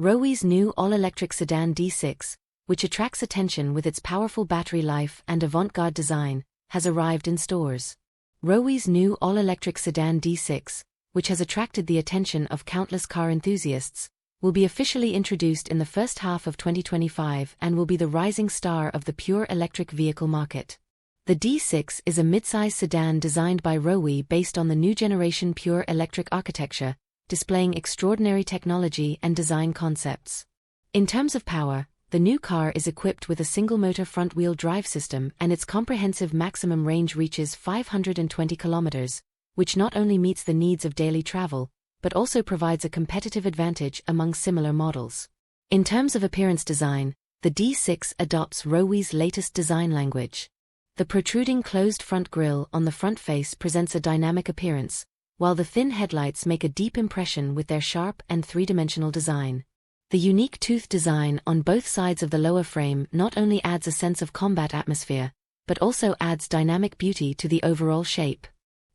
Roewe's new all-electric sedan D6, which attracts attention with its powerful battery life and avant-garde design, has arrived in stores. Roewe's new all-electric sedan D6, which has attracted the attention of countless car enthusiasts, will be officially introduced in the first half of 2025 and will be the rising star of the pure electric vehicle market. The D6 is a mid-size sedan designed by Roewe based on the new generation pure electric architecture, displaying extraordinary technology and design concepts. In terms of power, the new car is equipped with a single-motor front-wheel drive system and its comprehensive maximum range reaches 520 kilometers, which not only meets the needs of daily travel, but also provides a competitive advantage among similar models. In terms of appearance design, the D6 adopts Roewe's latest design language. The protruding closed front grille on the front face presents a dynamic appearance, while the thin headlights make a deep impression with their sharp and three-dimensional design. The unique tooth design on both sides of the lower frame not only adds a sense of combat atmosphere, but also adds dynamic beauty to the overall shape.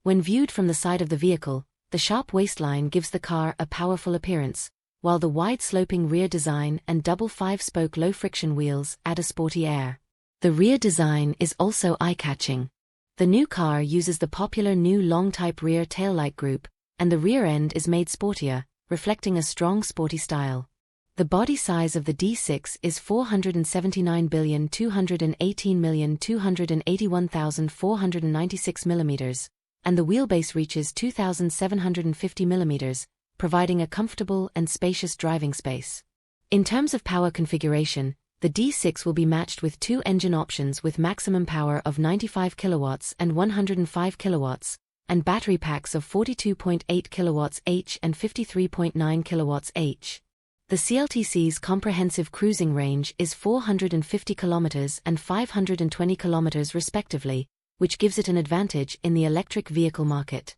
When viewed from the side of the vehicle, the sharp waistline gives the car a powerful appearance, while the wide-sloping rear design and double 5-spoke low-friction wheels add a sporty air. The rear design is also eye-catching. The new car uses the popular new long-type rear taillight group, and the rear end is made sportier, reflecting a strong sporty style. The body size of the D6 is 479,218,281,496 mm, and the wheelbase reaches 2,750 mm, providing a comfortable and spacious driving space. In terms of power configuration, the D6 will be matched with two engine options with maximum power of 95 kilowatts and 105 kilowatts, and battery packs of 42.8 kilowatts each and 53.9 kilowatts each. The CLTC's comprehensive cruising range is 450 kilometers and 520 kilometers respectively, which gives it an advantage in the electric vehicle market.